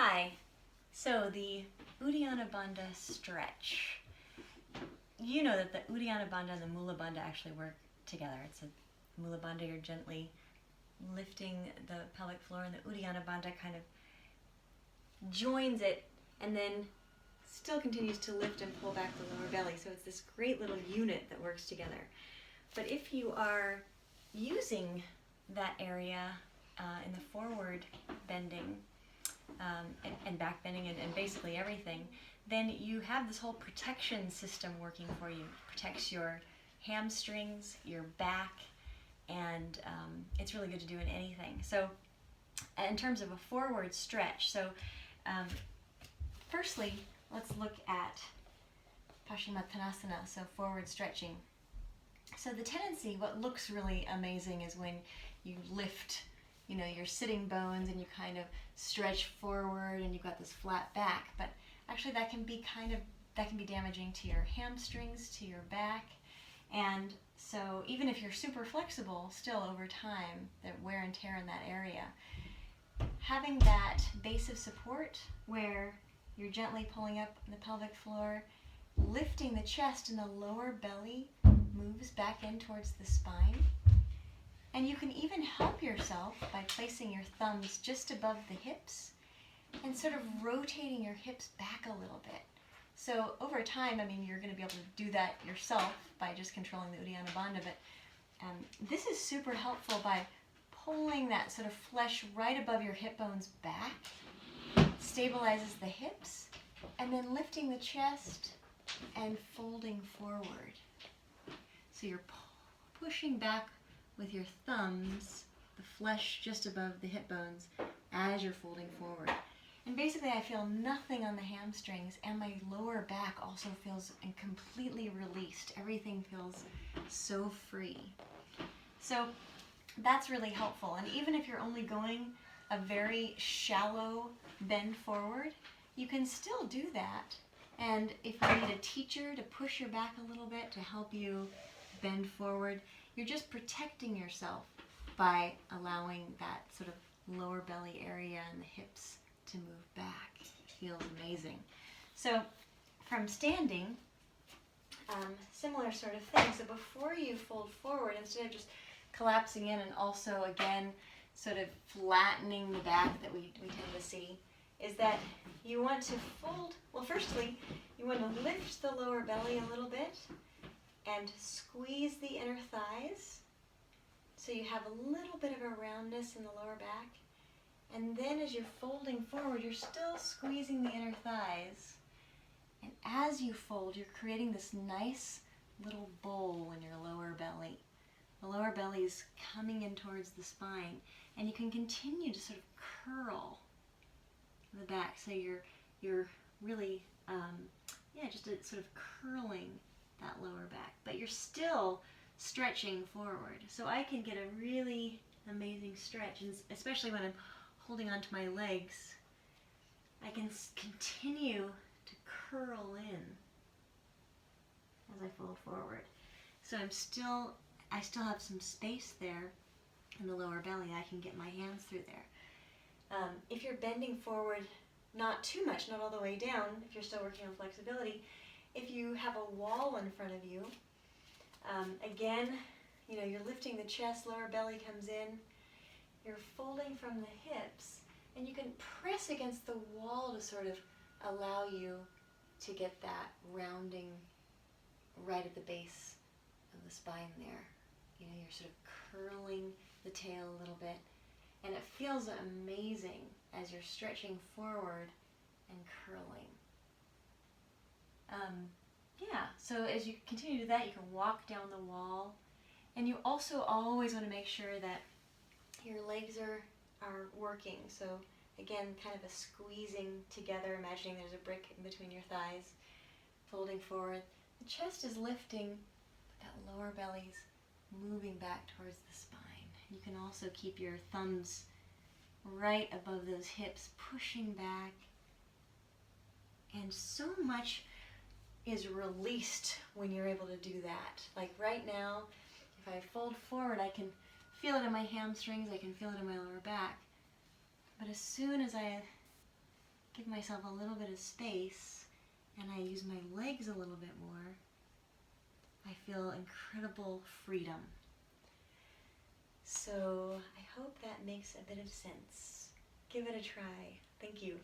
Hi. So the Uddiyana Bandha stretch. You know that the Uddiyana Bandha and the Mula Bandha actually work together. It's a Mula Bandha, you're gently lifting the pelvic floor, and the Uddiyana Bandha kind of joins it and then still continues to lift and pull back the lower belly. So it's this great little unit that works together. But if you are using that area in the forward bending, and back bending and basically everything, then you have this whole protection system working for you. It protects your hamstrings, your back, and it's really good to do in anything. So in terms of a forward stretch, so firstly, let's look at Paschimottanasana, so forward stretching. So the tendency, what looks really amazing is when you lift your sitting bones and you kind of stretch forward and you've got this flat back, but actually that can be damaging to your hamstrings, to your back. And so even if you're super flexible, still over time, the wear and tear in that area. Having that base of support where you're gently pulling up the pelvic floor, lifting the chest and the lower belly moves back in towards the spine. And you can even help yourself by placing your thumbs just above the hips and sort of rotating your hips back a little bit. So over time, you're going to be able to do that yourself by just controlling the Uddiyana Bandha, but this is super helpful by pulling that sort of flesh right above your hip bones back, stabilizes the hips, and then lifting the chest and folding forward. So you're pushing back with your thumbs, the flesh just above the hip bones, as you're folding forward. And basically I feel nothing on the hamstrings, and my lower back also feels completely released. Everything feels so free. So that's really helpful. And even if you're only going a very shallow bend forward, you can still do that. And if you need a teacher to push your back a little bit to help you bend forward, you're just protecting yourself by allowing that sort of lower belly area and the hips to move back. It feels amazing. So from standing, similar sort of thing. So before you fold forward, instead of just collapsing in and also again sort of flattening the back that we tend to see, is that you want to fold, well firstly, you want to lift the lower belly a little bit and squeeze the inner thighs so you have a little bit of a roundness in the lower back. And then as you're folding forward, you're still squeezing the inner thighs. And as you fold, you're creating this nice little bowl in your lower belly. The lower belly is coming in towards the spine, and you can continue to sort of curl the back. So you're really, just sort of curling that lower back, but you're still stretching forward. So I can get a really amazing stretch, and especially when I'm holding onto my legs, I can continue to curl in as I fold forward. So I still have some space there in the lower belly. I can get my hands through there. If you're bending forward, not too much, not all the way down, if you're still working on flexibility, if you have a wall in front of you, again, you're lifting the chest, lower belly comes in, you're folding from the hips, and you can press against the wall to sort of allow you to get that rounding right at the base of the spine there. You're sort of curling the tail a little bit, and it feels amazing as you're stretching forward and curling. So as you continue to do that, you can walk down the wall, and you also always want to make sure that your legs are working. So again, kind of a squeezing together, imagining there's a brick in between your thighs, folding forward. The chest is lifting, but that lower belly's moving back towards the spine. You can also keep your thumbs right above those hips, pushing back, and so much is released when you're able to do that. Like right now, if I fold forward, I can feel it in my hamstrings, I can feel it in my lower back. But as soon as I give myself a little bit of space and I use my legs a little bit more, I feel incredible freedom. So I hope that makes a bit of sense. Give it a try. Thank you.